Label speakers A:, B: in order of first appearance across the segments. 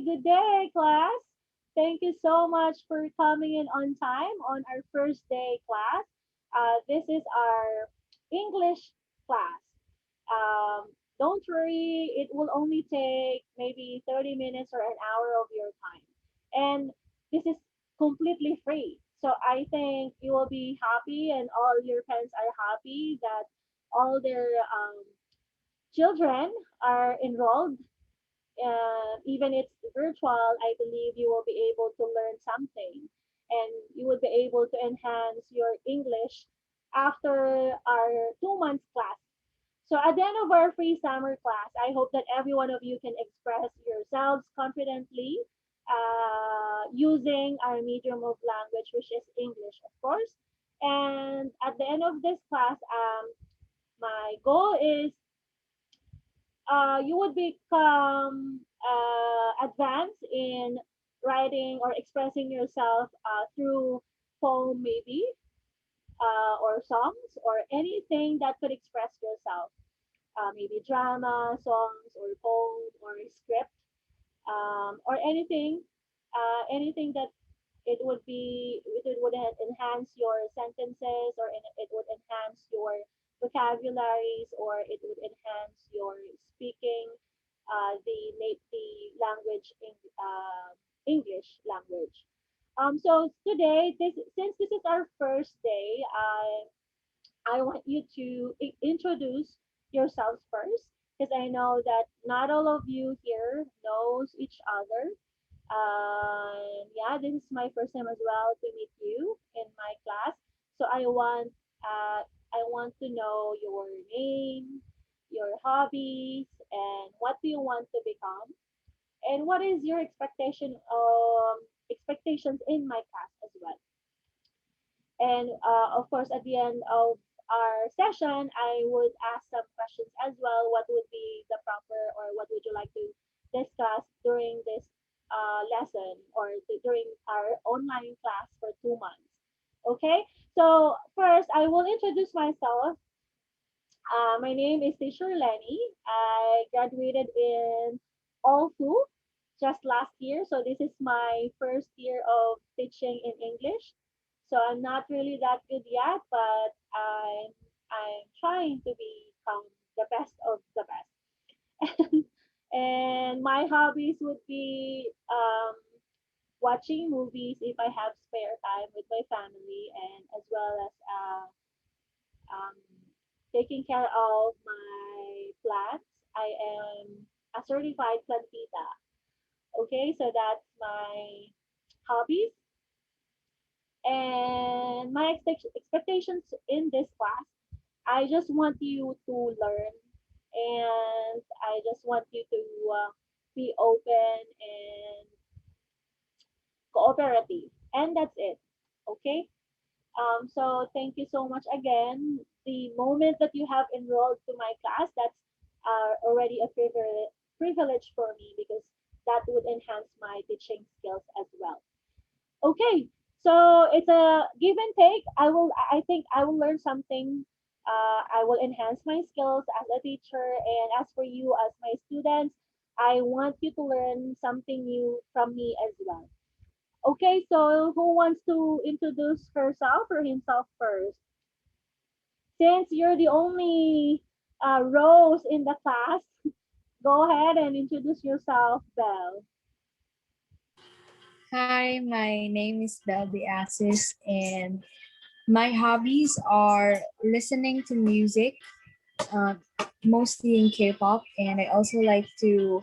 A: good day, class. Thank you so much for coming in on time on our first day class. This is our English class. Don't worry, it will only take maybe 30 minutes or an hour of your time. And this is completely free. So I think you will be happy and all your parents are happy that all their children are enrolled, even it's virtual. I believe you will be able to learn something and you will be able to enhance your English after our 2 months class. So at the end of our free summer class, I hope that every one of you can express yourselves confidently using our medium of language, which is English, of course. And at the end of this class, my goal is you would become advanced in writing or expressing yourself through poem maybe or songs or anything that could express yourself, maybe drama songs or poem or script, or anything that it would enhance your sentences, or it would enhance your vocabularies, or it would enhance your speaking the language in English language. So today, this since this is our first day, I want you to introduce yourselves first, because I know that not all of you here knows each other. Yeah, this is my first time as well to meet you in my class. So I want to know your name, your hobbies, and what do you want to become, and what is your expectations in my class as well. And of course, at the end of our session, I would ask some questions as well. What would be the proper, or what would you like to discuss during this lesson, or during our online class for 2 months? Okay, so first, I will introduce myself. My name is Teacher Lenny. I graduated in All2 just last year. So this is my first year of teaching in English. So I'm not really that good yet, but I'm trying to become the best of the best. And my hobbies would be watching movies if I have spare time with my family, and as well as um, taking care of my plants. I am a certified plantita. Okay, so that's my hobbies and my expectations in this class. I just want you to learn, and I just want you to be open and cooperative, and that's it. Okay. So thank you so much again. The moment that you have enrolled to my class, that's already a privilege for me, because that would enhance my teaching skills as well. Okay, so it's a give and take. I think I will learn something. I will enhance my skills as a teacher, and as for you as my students, I want you to learn something new from me as well. Okay, so who wants to introduce herself or himself first? Since you're the only Rose in the class, go ahead and introduce yourself, Belle.
B: Hi, my name is Belby Assis, and my hobbies are listening to music, uh, mostly in K-pop, and I also like to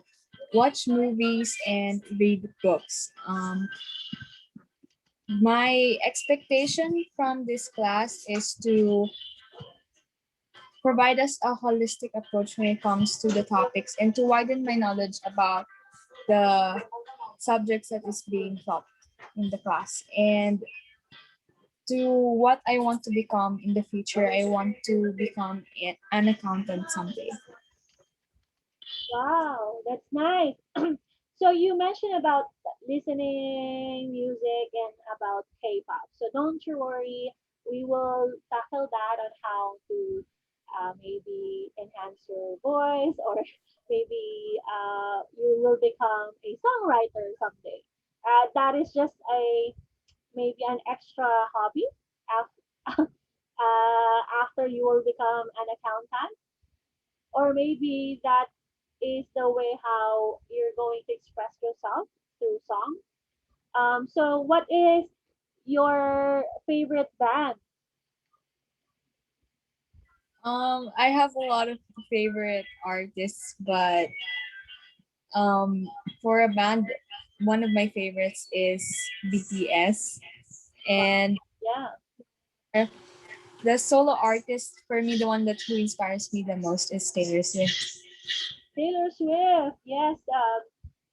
B: watch movies and read books. My expectation from this class is to provide us a holistic approach when it comes to the topics and to widen my knowledge about the subjects that is being taught in the class. And to what I want to become in the future. I want to become an accountant someday.
A: Wow, that's nice. So you mentioned about listening music and about K-pop. So don't you worry, we will tackle that on how to maybe enhance your voice, or maybe you will become a songwriter someday. That is just a maybe an extra hobby after, after you will become an accountant, or maybe that is the way how you're going to express yourself through song. So what is your favorite band?
B: I have a lot of favorite artists, but um, for a band, one of my favorites is BTS,
A: Wow,
B: and
A: yeah,
B: uh, the solo artist for me, the one that who inspires me the most is Taylor Swift.
A: Taylor Swift. Yes,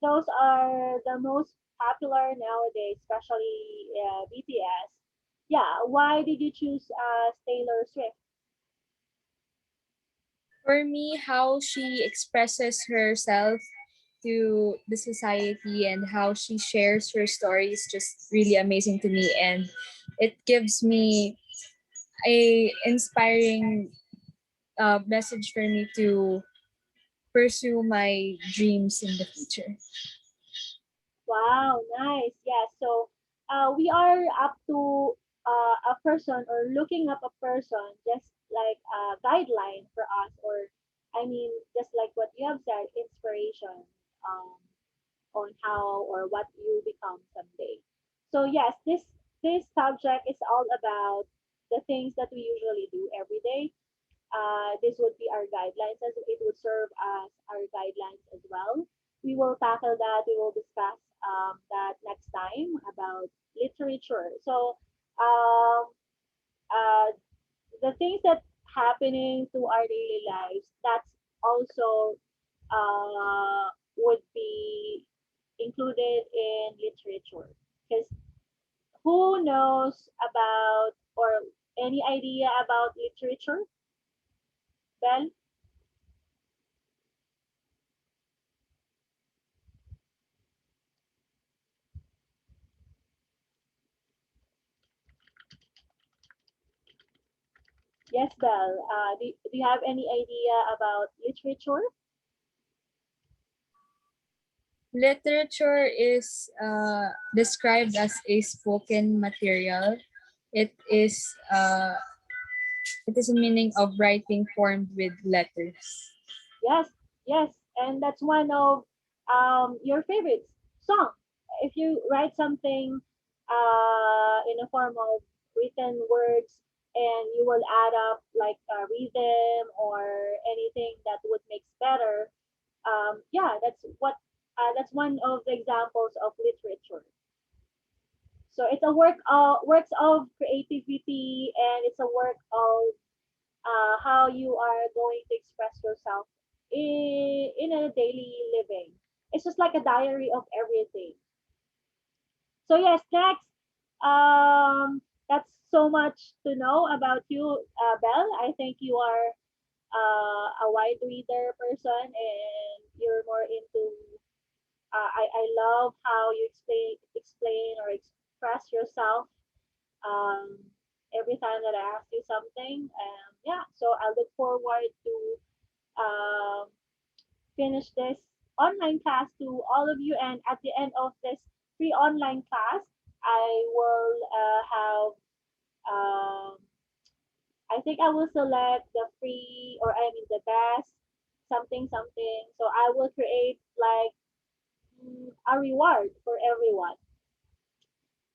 A: those are the most popular nowadays, especially BTS. Yeah, why did you choose Taylor Swift?
B: For me, how she expresses herself to the society and how she shares her story is just really amazing to me, and it gives me a inspiring message for me to pursue my dreams in the future.
A: Wow, nice. Yes. So we are up to a person or looking up a person, just like a guideline for us, or I mean, just like what you have said, inspiration um, on how or what you become someday. So yes, this subject is all about the things that we usually do every day. This would be our guidelines, as it would serve as our guidelines as well. We will tackle that. We will discuss that next time about literature. So um, uh, the things that happening to our daily lives, that's also would be included in literature. Because who knows about or any idea about literature? Well, yes, Belle. Do you have any idea about literature?
B: Literature is described as a spoken material. It is uh, it is a meaning of writing formed with letters.
A: Yes, yes, and that's one of your favorites song. If you write something in a form of written words, and you will add up like a rhythm or anything that would make better, yeah, that's one of the examples of literature. So it's a works of creativity, and it's a work of how you are going to express yourself in a daily living. It's just like a diary of everything. So yes, next, that's so much to know about you, Belle. I think you are a wide reader person, and you're more into. I love how you explain or express yourself um, every time that I ask you something. Yeah, so I look forward to um, finish this online class to all of you. And at the end of this free online class, I will have, um, I think I will select the free, or I mean the best something something. So I will create like a reward for everyone.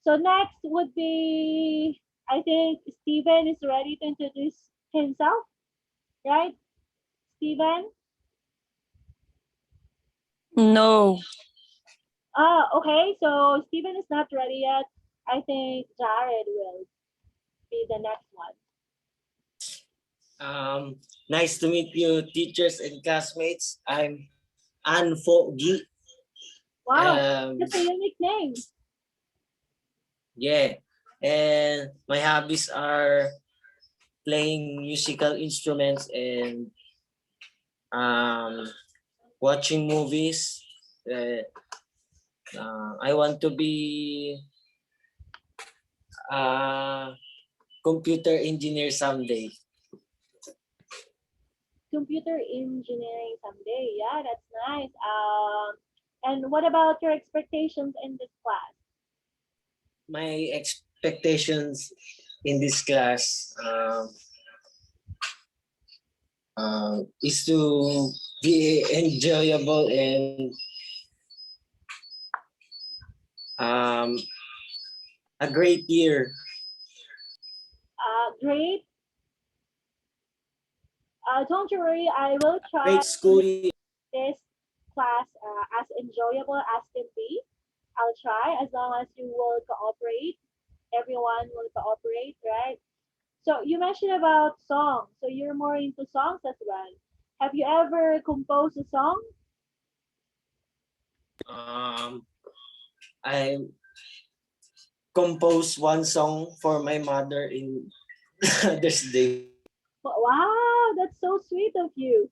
A: So next would be, I think Steven is ready to introduce himself, right? Steven?
C: No.
A: Okay, so Steven is not ready yet. I think Jared will be the next one.
C: Nice to meet you, teachers and classmates. I'm Anne Foggy.
A: Wow,
C: Um,
A: that's a unique name.
C: yeah, and my hobbies are playing musical instruments and um, watching movies. Uh, I want to be a computer engineer someday.
A: Computer engineering someday. Yeah, that's nice. And what about your expectations in this class?
C: My expectations in this class is to be enjoyable and um, a great year.
A: Great. Don't you worry, I will try
C: Great
A: to
C: school
A: make
C: year.
A: this class as enjoyable as can be. I'll try as long as you will cooperate. Everyone will cooperate, right? So you mentioned about songs. So you're more into songs as well. Have you ever composed a song?
C: Um, I composed one song for my mother in Mother's Day.
A: Wow, that's so sweet of you.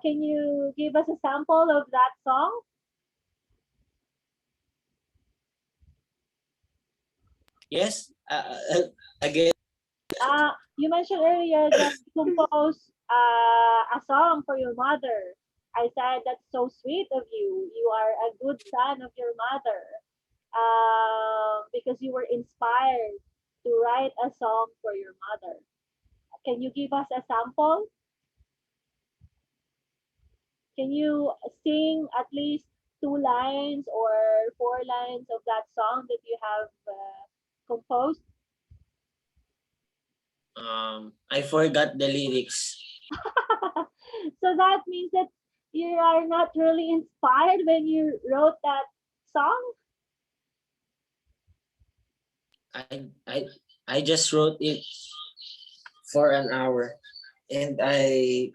A: Can you give us a sample of that song?
C: Yes, again.
A: You mentioned earlier that you composed a song for your mother. I said that's so sweet of you. You are a good son of your mother because you were inspired to write a song for your mother. Can you give us a sample? Can you sing at least 2 lines or 4 lines of that song that you have composed?
C: I forgot the lyrics.
A: So that means that you are not really inspired when you wrote that song?
C: I I I just wrote it for an hour, and I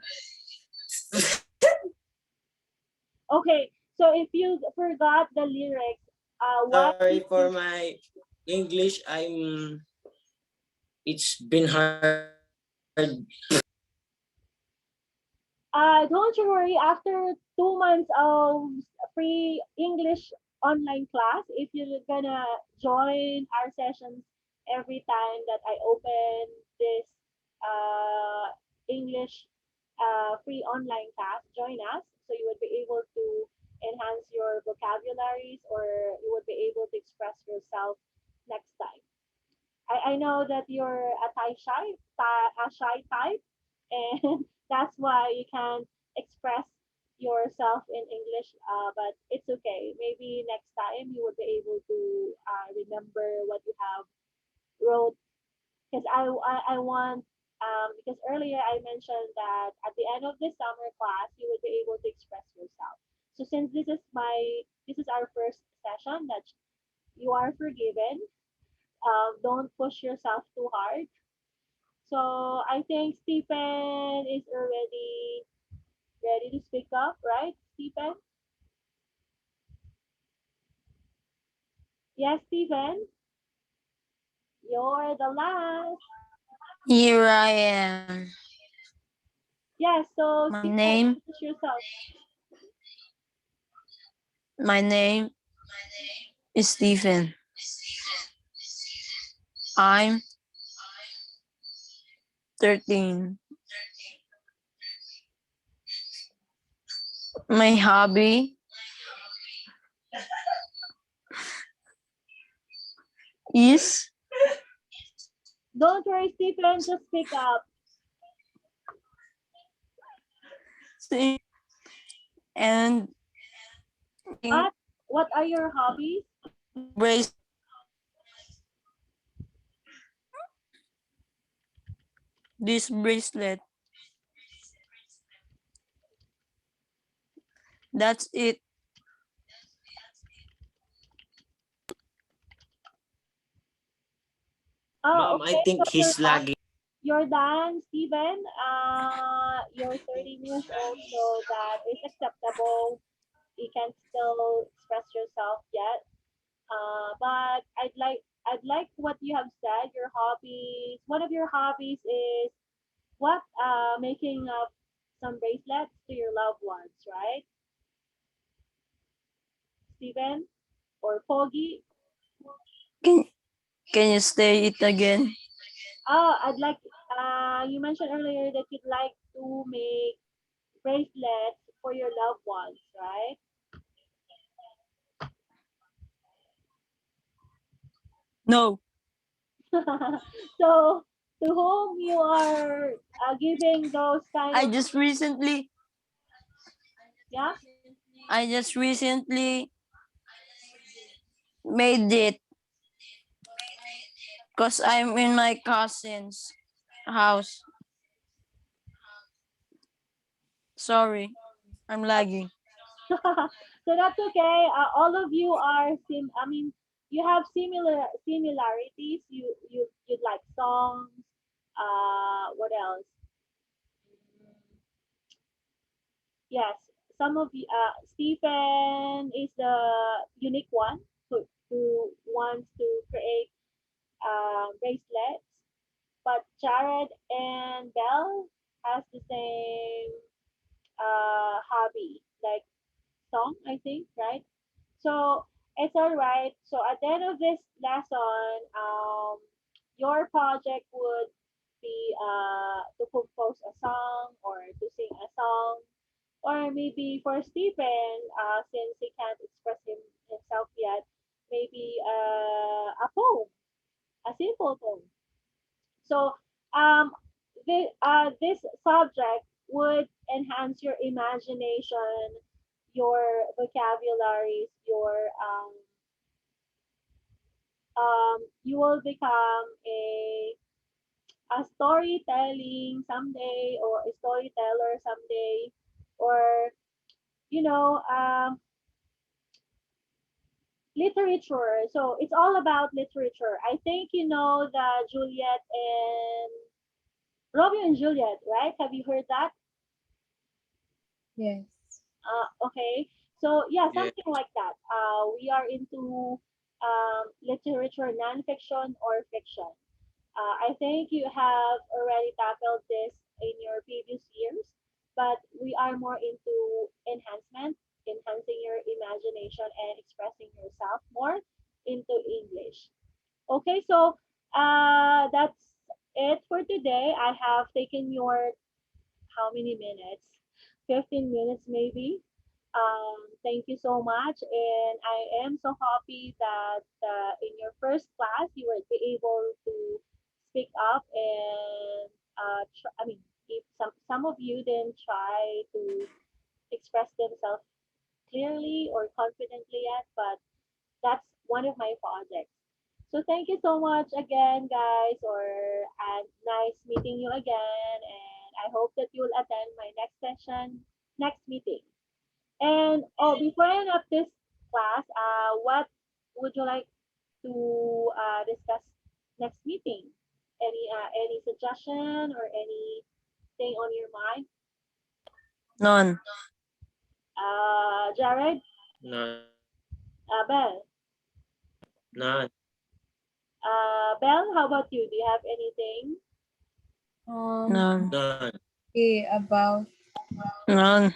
A: Okay, so if you forgot the lyrics, what
C: sorry
A: did
C: for
A: you
C: my English. It's been hard.
A: don't you worry, after 2 months of free English online class, if you're gonna join our sessions every time that I open this English free online class, join us so you would be able to enhance your vocabularies or you would be able to express yourself next time. I know that you're a shy type, and that's why you can't express yourself in English. But it's okay. Maybe next time you will be able to remember what you have wrote. Because I want because earlier I mentioned that at the end of this summer class you will be able to express yourself. So since this is our first session, that you are forgiven. Don't push yourself too hard. So I think Stephen is already ready to speak up, right, Stephen? Yes, Stephen, you're the last.
D: Here I am.
A: Yes, so
D: My
A: Stephen,
D: name,
A: introduce yourself.
D: my name is Stephen. I'm 13. My hobby is
A: Don't worry, Stephen, just speak up.
D: sing and
A: What what are your hobbies?
D: brace. This bracelet. That's it.
A: Oh,
C: Mom, I
A: okay, so
C: think he's lagging.
A: you're done, Stephen. You're 13 years old, so that is acceptable. You can still express yourself yet. But I'd like what you have said. Your hobbies. One of your hobbies is what? Making up some bracelets to your loved ones, right, Steven or Foggy?
D: Can, can you say it again?
A: I'd like. You mentioned earlier that you'd like to make bracelets for your loved ones, right?
D: No.
A: So, to whom you are giving those kind
D: I
A: of,
D: just recently
A: yeah?
D: I just recently made it because I'm in my cousin's house. Sorry, I'm lagging.
A: So that's okay. All of you are I mean, you have similarities. You like songs. What else? Yes, some of you. Stephen is the unique one who wants to create bracelets, but Jared and Belle has the same hobby, like song, I think, right? So it's all right. So at the end of this lesson, your project would be to compose a song or to sing a song, or maybe for Stephen, since he can't express himself yet, maybe a poem, a simple poem. So this subject would enhance your imagination, your vocabularies, you will become a storytelling someday or a storyteller someday, or you know literature. So it's all about literature. I think you know the Juliet and Romeo and Juliet, right? Have you heard that?
B: Yes.
A: Okay. So yeah,
C: Yeah.
A: something like that. We are into literature, nonfiction or fiction. I think you have already tackled this in your previous years, but we are more into enhancing your imagination and expressing yourself more into English. Okay, so that's it for today. I have taken your how many minutes? 15 minutes maybe. Thank you so much. And I am so happy that in your first class, you were be able to speak up and, I mean, if some of you didn't try to express themselves clearly or confidently yet, but that's one of my projects. So thank you so much again, guys, or and nice meeting you again. And I hope that you'll attend my next session, next meeting. And oh, before I end up this class, what would you like to discuss next meeting? Any suggestion or anything on your mind?
D: None.
A: Jared,
C: None.
A: Belle,
C: None.
A: Belle, how about you? Do you have anything?
D: None.
C: None.
B: Okay, about
D: None.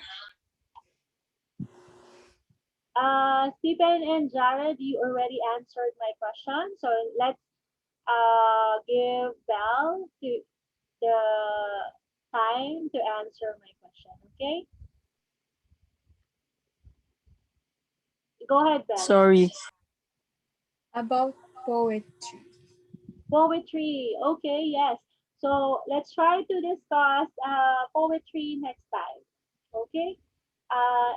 A: Stephen and Jared, you already answered my question. So let's give Belle to the time to answer my question. Okay, go ahead, Belle.
D: Sorry.
B: about poetry.
A: Poetry. Okay, yes. So let's try to discuss poetry next time. Okay.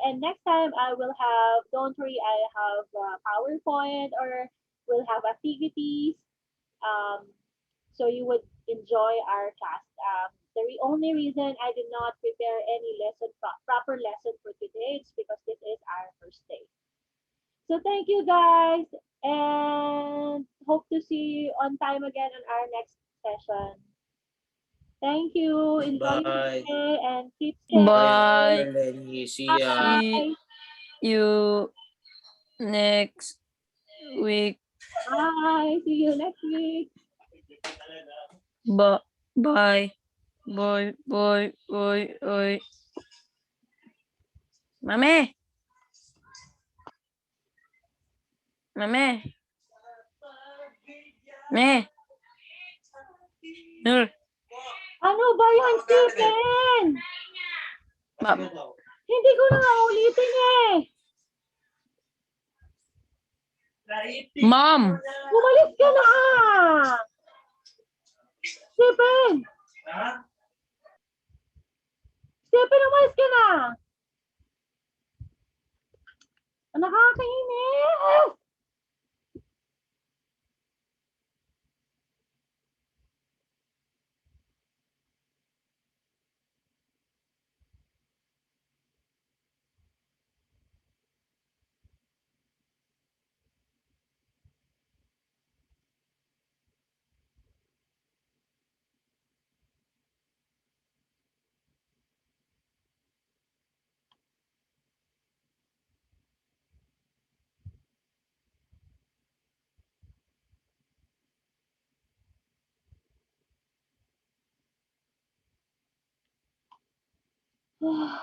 A: And next time I will have, don't worry, I have PowerPoint or we'll have activities. Um, so you would enjoy our class. Only reason I did not prepare any proper lesson for today is because this is our first day. So thank you guys and hope to see you on time again on our next session. Thank you. Enjoy your
C: Bye.
A: day and keep
C: Bye,
A: safe.
D: Bye.
C: Lenny. See ya.
D: See
A: Bye.
D: you next week.
A: Bye. See you next week.
D: Bye. Bye. Bye. Bye. Bye. Bye. Mami. Mami. Me. Nur.
A: Ano ba yan, Stephen?
D: Ma-
A: Hindi ko na nga ulitin eh.
D: Mom!
A: Umalis ka na! Stephen! Stephen, umalis ka na! Nakakainis! Uh,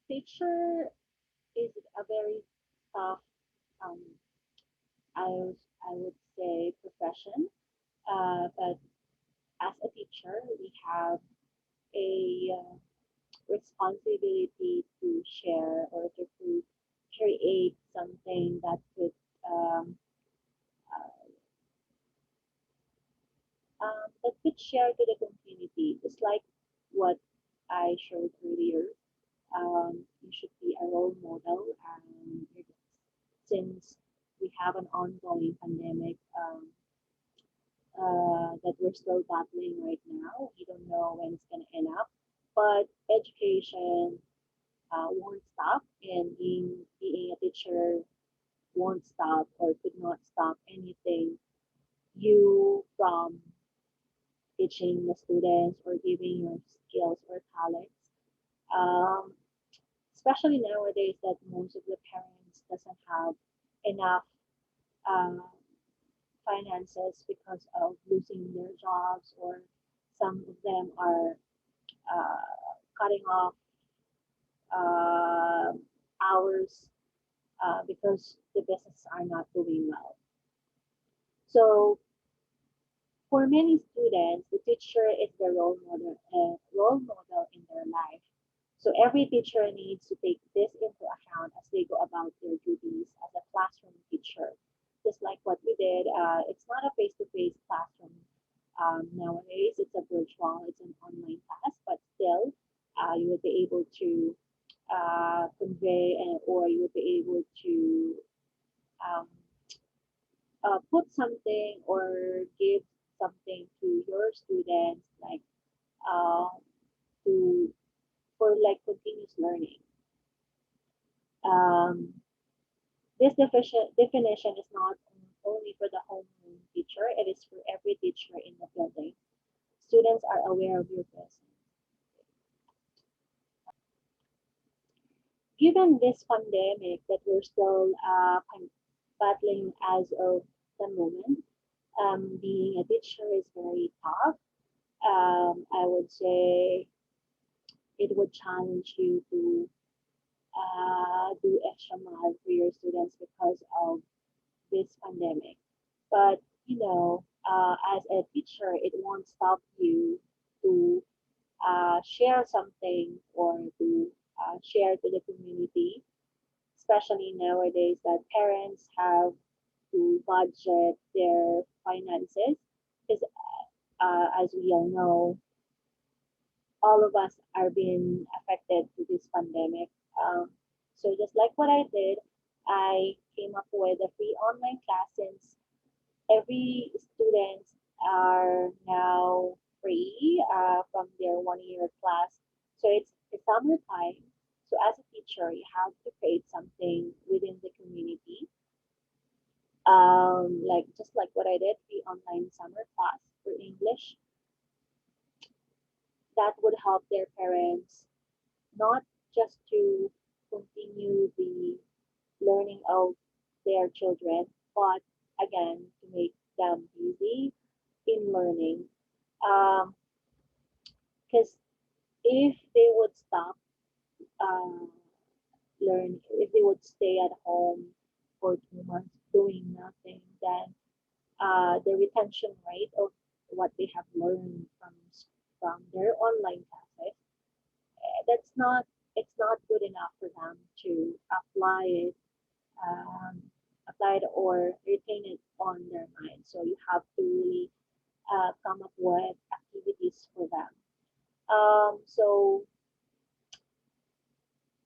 A: Teacher is a very tough, um, I would say, profession. But as a teacher, we have a responsibility to share or to create something um, that could share to the community, just like what I showed earlier. You should be a role model, and since we have an ongoing pandemic that we're still battling right now, we don't know when it's going to end up. But education won't stop, and being a teacher won't stop or could not stop anything you from teaching the students or giving your skills or talents. Um, Especially nowadays that most of the parents doesn't have enough uh, finances because of losing their jobs, or some of them are cutting off uh, hours because the businesses are not doing well. So for many students, the teacher is the role model in their life. So every teacher needs to take this into account as they go about their duties as a classroom teacher. Just like what we did, it's not a face-to-face classroom nowadays. It's a virtual, it's an online class, but still, you would be able to convey or you would be able to um, put something or give something to your students, like to for like continuous learning. Um, this definition is not only for the homeroom teacher, it is for every teacher in the building. Students are aware of your presence. Given this pandemic that we're still battling as of the moment, being a teacher is very tough. I would say it would challenge you to do extra mile for your students because of this pandemic. But as a teacher, it won't stop you to share something or to share to the community, especially nowadays that parents have to budget their finances. Because as we all know, all of us are being affected to this pandemic. So just like what I did, I came up with a free online class since every students are now free from their 1 year class. So it's the summertime. So as a teacher, you have to create something within the community. Like just like what I did, the online summer class for English, that would help their parents not just to continue the learning of their children, but again to make them busy in learning. Because if they would stop uh, learn, if they would stay at home for 2 months doing nothing, then the retention rate of what they have learned from their online classes, that's not it's not good enough for them to um, apply it or retain it on their mind. So you have to really come up with activities for them. So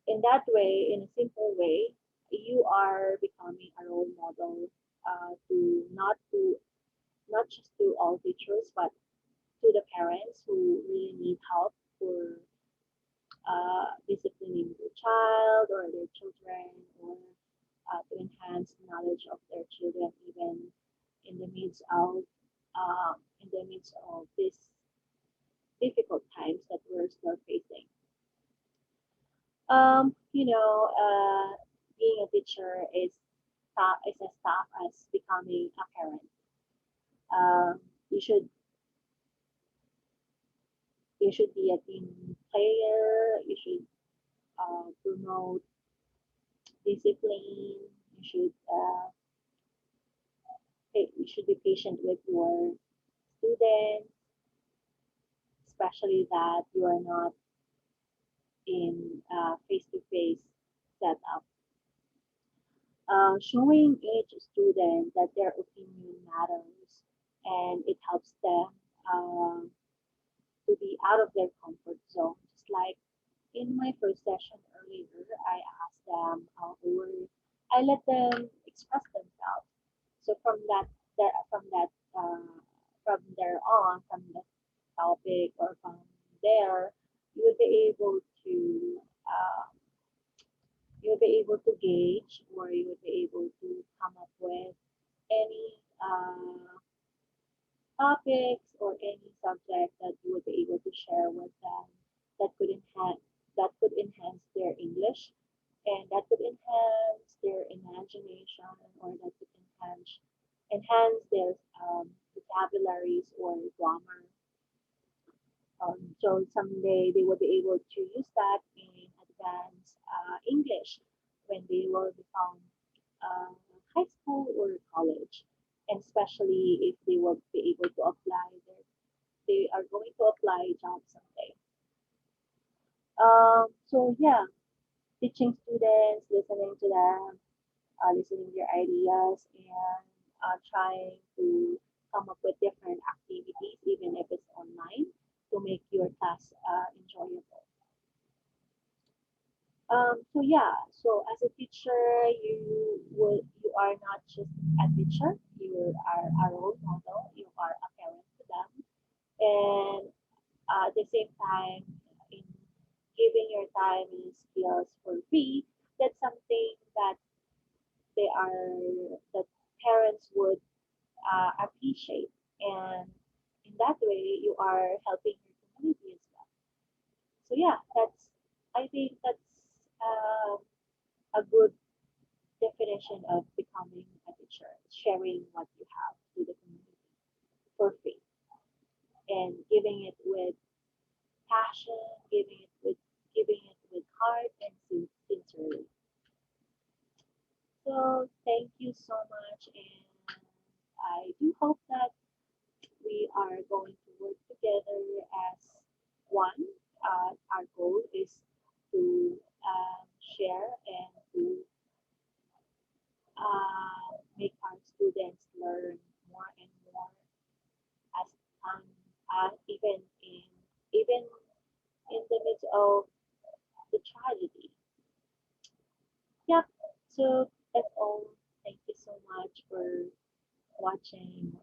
A: in that way, in a simple way, you are becoming a role model to not just to all teachers, but to the parents who really need help for disciplining their child or their children, or to enhance knowledge of their children, even in the midst of these difficult times that we're still facing. Being a teacher is as tough as becoming a parent. Um, you should be a team player. You should promote discipline. You should be patient with your students, especially that you are not in face-to-face setup. Showing each student that their opinion matters and it helps them uh, to be out of their comfort zone. Just like in my first session earlier, I asked them, or I let them express themselves. So from that, from there on, from the topic or from there, you would be able to uh, gauge, or you would be able to come up with any topics or any subject that you would be able to share with them that could enhance their English, and that could enhance their imagination, or that could enhance their vocabularies or grammar. So someday they will be able to use that in advanced English when they will become uh, high school or college, and especially if they will be able to they are going to apply jobs someday. So yeah, teaching students, listening to them, listening to their ideas, and trying to come up with different activities, even if it's online, to make your class enjoyable. So yeah, so as a teacher, you are not just a teacher, you are a role model, you are a parent to them, and at the same time, giving your time and skills for free, that's something that they are that parents would appreciate, and in that way you are helping your community as well. So yeah, that's I think that's um, a good definition of becoming a teacher, sharing what you have to the community for free and giving it with passion, giving it with heart and sincerely. So thank you so much, and I do hope that we are going to work together as one. Our goal is to share and to make our students learn more and more as um, even in the midst of the tragedy. Yep. So that's all. Thank you so much for watching.